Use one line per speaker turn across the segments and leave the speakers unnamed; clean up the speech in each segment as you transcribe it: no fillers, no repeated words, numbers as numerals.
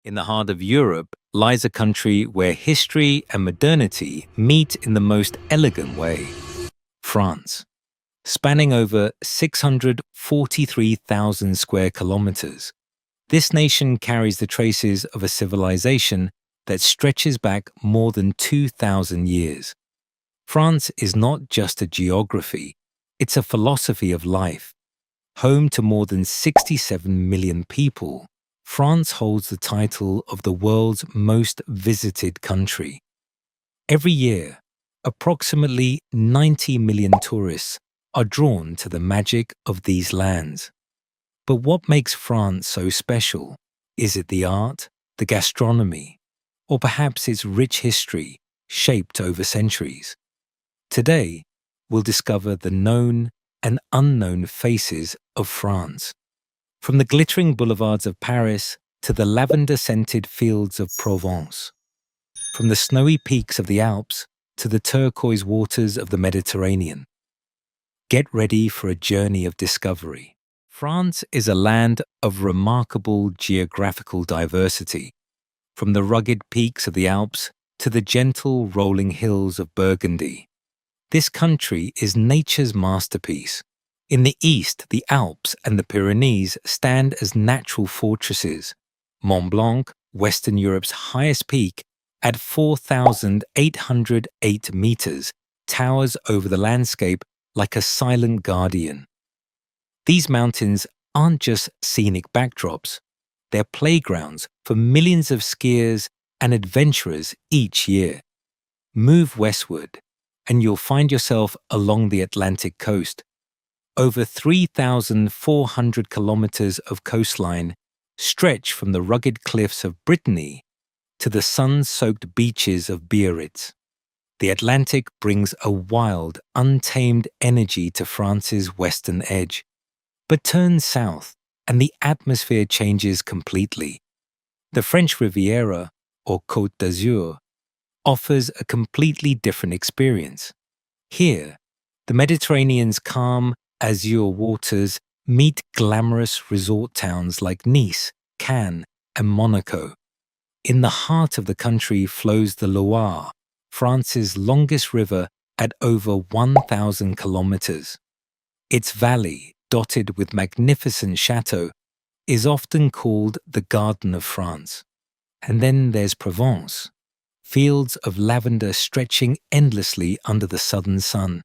In the heart of Europe lies a country where history and modernity meet in the most elegant way: France. Spanning over 643,000 square kilometers, this nation carries the traces of a civilization that stretches back more than 2,000 years. France is not just a geography, it's a philosophy of life. Home to more than 67 million people, France holds the title of the world's most visited country. Every year, approximately 90 million tourists are drawn to the magic of these lands. But what makes France so special? Is it the art, the gastronomy, or perhaps its rich history shaped over centuries? Today, we'll discover the known and unknown faces of France. From the glittering boulevards of Paris to the lavender-scented fields of Provence. From the snowy peaks of the Alps to the turquoise waters of the Mediterranean. Get ready for a journey of discovery. France is a land of remarkable geographical diversity. From the rugged peaks of the Alps to the gentle rolling hills of Burgundy. This country is nature's masterpiece. In the east, the Alps and the Pyrenees stand as natural fortresses. Mont Blanc, Western Europe's highest peak, at 4,808 meters, towers over the landscape like a silent guardian. These mountains aren't just scenic backdrops, they're playgrounds for millions of skiers and adventurers each year. Move westward, and you'll find yourself along the Atlantic coast. Over 3,400 kilometers of coastline stretch from the rugged cliffs of Brittany to the sun-soaked beaches of Biarritz. The Atlantic brings a wild, untamed energy to France's western edge. But turn south, and the atmosphere changes completely. The French Riviera, or Côte d'Azur, offers a completely different experience. Here, the Mediterranean's calm, azure waters meet glamorous resort towns like Nice, Cannes, and Monaco. In the heart of the country flows the Loire, France's longest river at over 1,000 kilometers. Its valley, dotted with magnificent chateaux, is often called the Garden of France. And then there's Provence, fields of lavender stretching endlessly under the southern sun,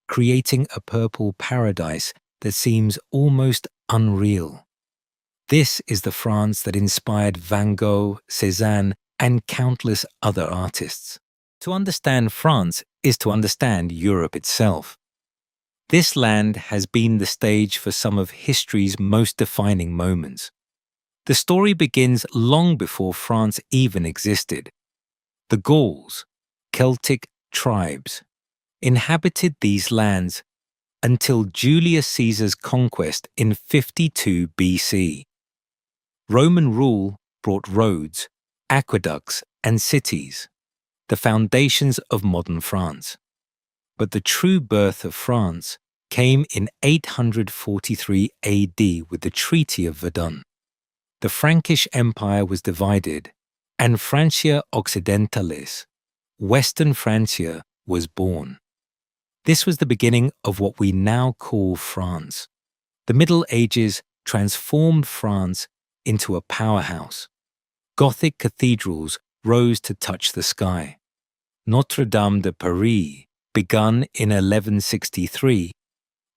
creating a purple paradise that seems almost unreal. This is the France that inspired Van Gogh, Cézanne, and countless other artists. To understand France is to understand Europe itself. This land has been the stage for some of history's most defining moments. The story begins long before France even existed. The Gauls, Celtic tribes, inhabited these lands until Julius Caesar's conquest in 52 BC. Roman rule brought roads, aqueducts, and cities, the foundations of modern France. But the true birth of France came in 843 AD with the Treaty of Verdun. The Frankish Empire was divided, and Francia Occidentalis, Western Francia, was born. This was the beginning of what we now call France. The Middle Ages transformed France into a powerhouse. Gothic cathedrals rose to touch the sky. Notre Dame de Paris, begun in 1163,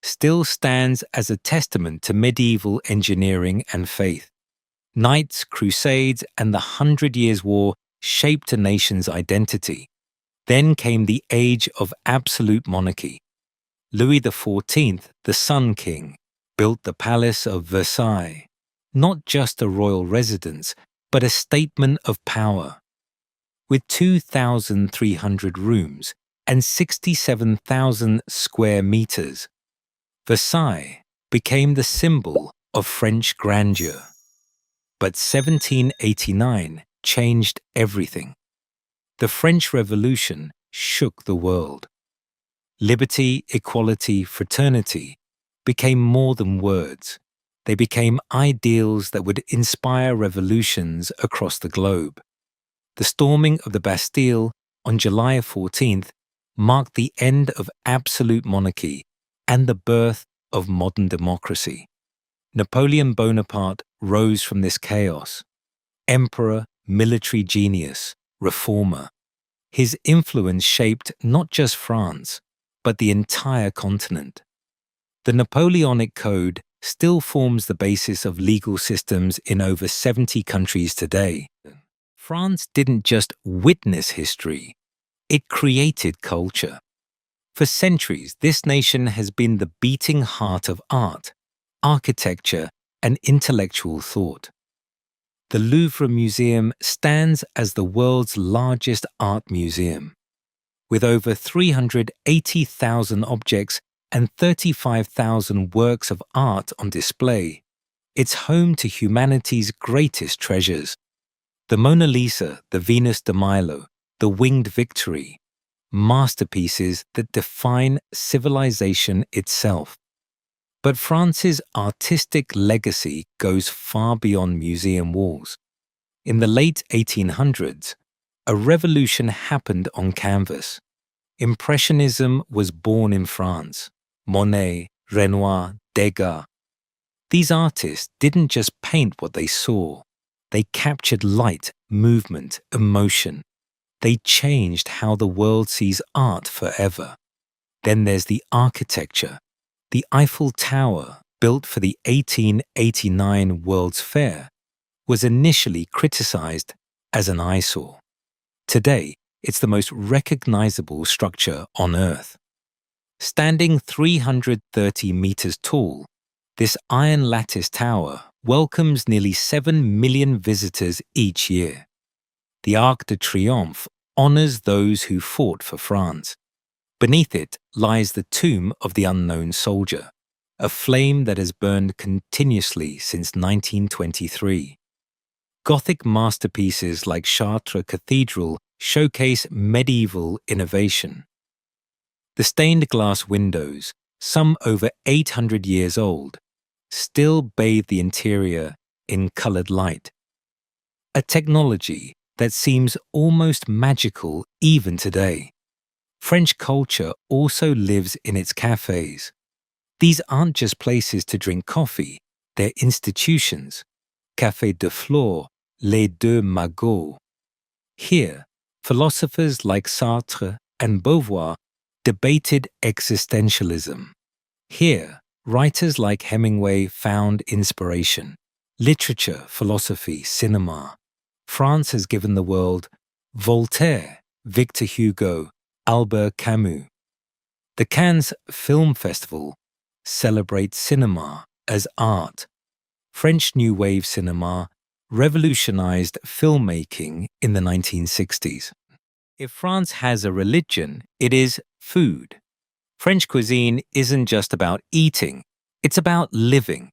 still stands as a testament to medieval engineering and faith. Knights, crusades, and the 100 Years' War shaped a nation's identity. Then came the age of absolute monarchy. Louis XIV, the Sun King, built the Palace of Versailles, not just a royal residence, but a statement of power. With 2,300 rooms and 67,000 square meters, Versailles became the symbol of French grandeur. But 1789 changed everything. The French Revolution shook the world. Liberty, equality, fraternity became more than words. They became ideals that would inspire revolutions across the globe. The storming of the Bastille on July 14th marked the end of absolute monarchy and the birth of modern democracy. Napoleon Bonaparte rose from this chaos. Emperor, military genius, reformer. His influence shaped not just France, but the entire continent. The Napoleonic Code still forms the basis of legal systems in over 70 countries today. France didn't just witness history, it created culture. For centuries, this nation has been the beating heart of art, architecture, and intellectual thought. The Louvre Museum stands as the world's largest art museum. With over 380,000 objects and 35,000 works of art on display, it's home to humanity's greatest treasures. The Mona Lisa, the Venus de Milo, the Winged Victory, masterpieces that define civilization itself. But France's artistic legacy goes far beyond museum walls. In the late 1800s, a revolution happened on canvas. Impressionism was born in France. Monet, Renoir, Degas. These artists didn't just paint what they saw. They captured light, movement, emotion. They changed how the world sees art forever. Then there's the architecture. The Eiffel Tower, built for the 1889 World's Fair, was initially criticized as an eyesore. Today, it's the most recognizable structure on Earth. Standing 330 meters tall, this iron lattice tower welcomes nearly 7 million visitors each year. The Arc de Triomphe honors those who fought for France. Beneath it lies the tomb of the unknown soldier, a flame that has burned continuously since 1923. Gothic masterpieces like Chartres Cathedral showcase medieval innovation. The stained glass windows, some over 800 years old, still bathe the interior in colored light. A technology that seems almost magical even today. French culture also lives in its cafes. These aren't just places to drink coffee, they're institutions. Café de Flore, Les Deux Magots. Here, philosophers like Sartre and Beauvoir debated existentialism. Here, writers like Hemingway found inspiration. Literature, philosophy, cinema. France has given the world Voltaire, Victor Hugo, Albert Camus. The Cannes Film Festival celebrates cinema as art. French New Wave cinema revolutionized filmmaking in the 1960s. If France has a religion, it is food. French cuisine isn't just about eating, it's about living.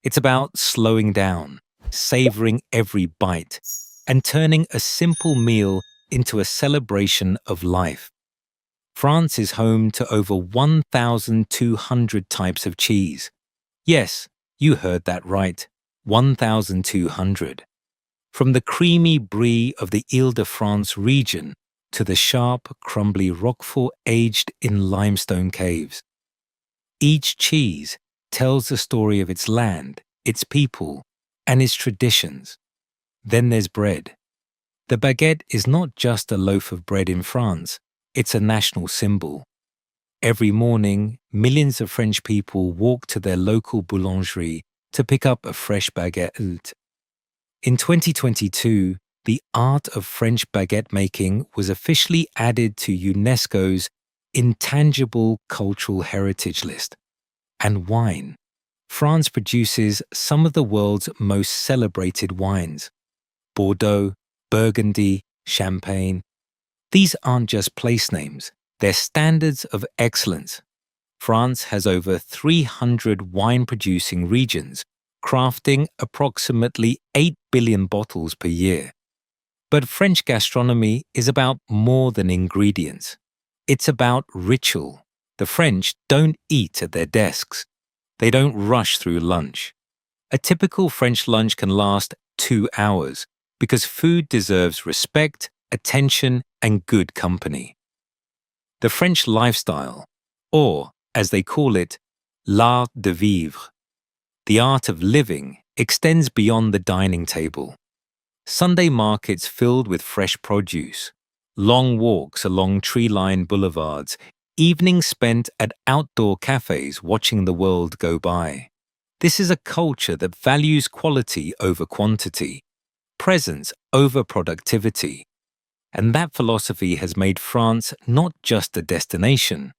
It's about slowing down, savoring every bite, and turning a simple meal into a celebration of life. France is home to over 1,200 types of cheese. Yes, you heard that right, 1,200. From the creamy brie of the Ile-de-France region to the sharp, crumbly Roquefort aged in limestone caves. Each cheese tells the story of its land, its people, and its traditions. Then there's bread. The baguette is not just a loaf of bread in France, it's a national symbol. Every morning, millions of French people walk to their local boulangerie to pick up a fresh baguette. In 2022, the art of French baguette making was officially added to UNESCO's Intangible Cultural Heritage list. And wine. France produces some of the world's most celebrated wines. Bordeaux, Burgundy, Champagne. These aren't just place names, they're standards of excellence. France has over 300 wine-producing regions, crafting approximately 8 billion bottles per year. But French gastronomy is about more than ingredients. It's about ritual. The French don't eat at their desks. They don't rush through lunch. A typical French lunch can last 2 hours because food deserves respect, attention, and good company. The French lifestyle, or as they call it, l'art de vivre, the art of living, extends beyond the dining table. Sunday markets filled with fresh produce, long walks along tree-lined boulevards, evenings spent at outdoor cafes watching the world go by. This is a culture that values quality over quantity, presence over productivity. And that philosophy has made France not just a destination,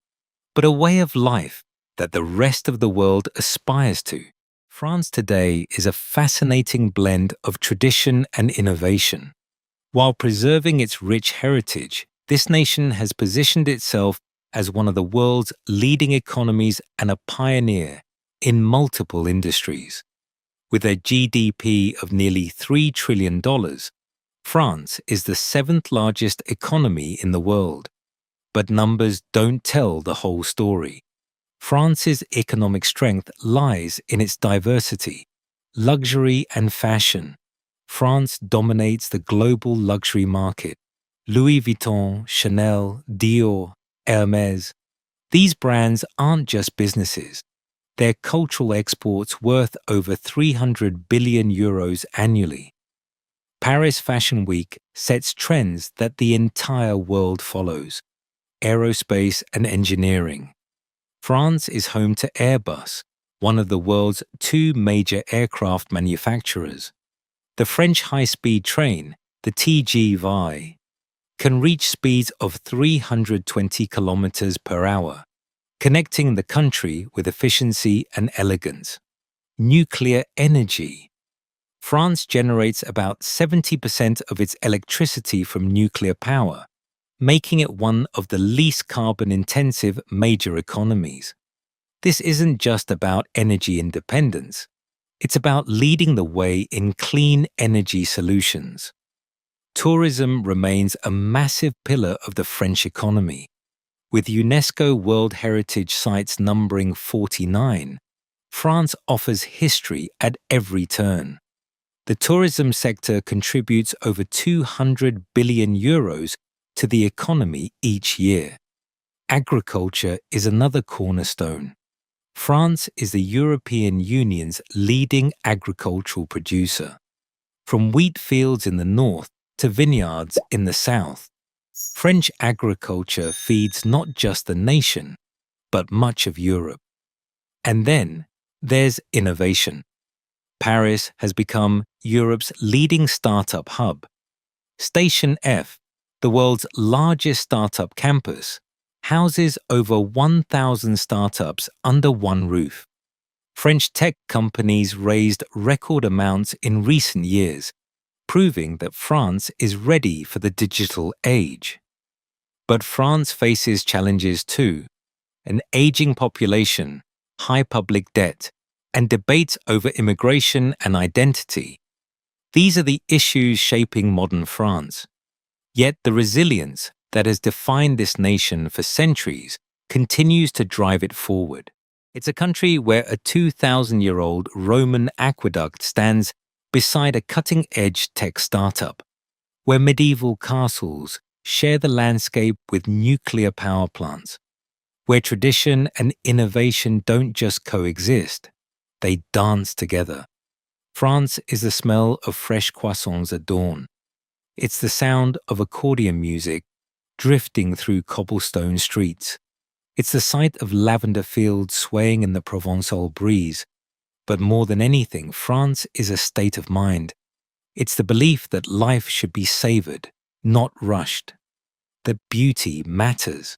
but a way of life that the rest of the world aspires to. France today is a fascinating blend of tradition and innovation. While preserving its rich heritage, this nation has positioned itself as one of the world's leading economies and a pioneer in multiple industries. With a GDP of nearly $3 trillion, France is the seventh largest economy in the world. But numbers don't tell the whole story. France's economic strength lies in its diversity, luxury and fashion. France dominates the global luxury market. Louis Vuitton, Chanel, Dior, Hermès. These brands aren't just businesses. They're cultural exports worth over 300 billion euros annually. Paris Fashion Week sets trends that the entire world follows. Aerospace and engineering. France is home to Airbus, one of the world's two major aircraft manufacturers. The French high-speed train, the TGV, can reach speeds of 320 kilometers per hour, connecting the country with efficiency and elegance. Nuclear energy. France generates about 70% of its electricity from nuclear power, making it one of the least carbon-intensive major economies. This isn't just about energy independence. It's about leading the way in clean energy solutions. Tourism remains a massive pillar of the French economy. With UNESCO World Heritage sites numbering 49, France offers history at every turn. The tourism sector contributes over 200 billion euros to the economy each year. Agriculture is another cornerstone. France is the European Union's leading agricultural producer. From wheat fields in the north to vineyards in the south, French agriculture feeds not just the nation, but much of Europe. And then there's innovation. Paris has become Europe's leading startup hub. Station F, the world's largest startup campus, houses over 1,000 startups under one roof. French tech companies raised record amounts in recent years, proving that France is ready for the digital age. But France faces challenges too: an aging population, high public debt, and debates over immigration and identity. These are the issues shaping modern France. Yet the resilience that has defined this nation for centuries continues to drive it forward. It's a country where a 2,000-year-old Roman aqueduct stands beside a cutting-edge tech startup, where medieval castles share the landscape with nuclear power plants, where tradition and innovation don't just coexist, they dance together. France is the smell of fresh croissants at dawn. It's the sound of accordion music drifting through cobblestone streets. It's the sight of lavender fields swaying in the Provençal breeze. But more than anything, France is a state of mind. It's the belief that life should be savored, not rushed. That beauty matters.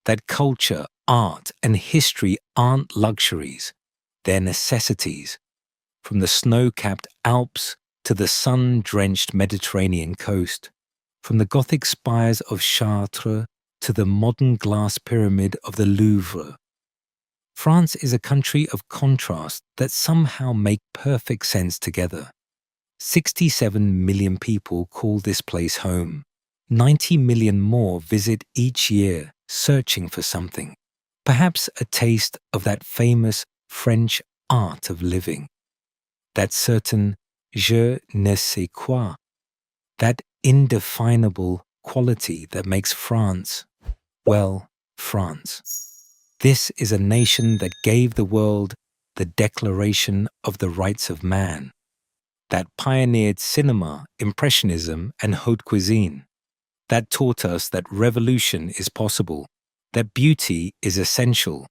That culture, art, and history aren't luxuries. They're necessities. From the snow-capped Alps to the sun-drenched Mediterranean coast, from the Gothic spires of Chartres to the modern glass pyramid of the Louvre. France is a country of contrast that somehow make perfect sense together. 67 million people call this place home. 90 million more visit each year, searching for something, perhaps a taste of that famous French art of living. that certain je ne sais quoi, that indefinable quality that makes France, well, France. This is a nation that gave the world the Declaration of the Rights of Man, that pioneered cinema, impressionism, and haute cuisine, that taught us that revolution is possible, that beauty is essential,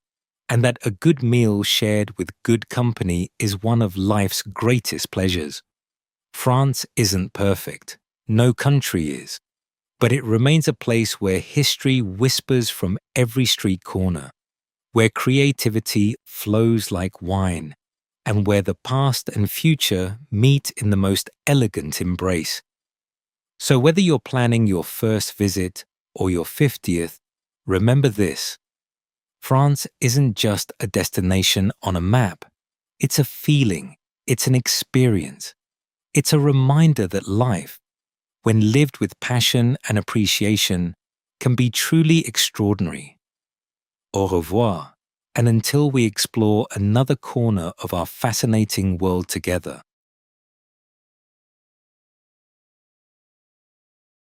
and that a good meal shared with good company is one of life's greatest pleasures. France isn't perfect. No country is. But it remains a place where history whispers from every street corner, where creativity flows like wine, and where the past and future meet in the most elegant embrace. So whether you're planning your first visit or your 50th, remember this. France isn't just a destination on a map. It's a feeling. It's an experience. It's a reminder that life, when lived with passion and appreciation, can be truly extraordinary. Au revoir, and until we explore another corner of our fascinating world together.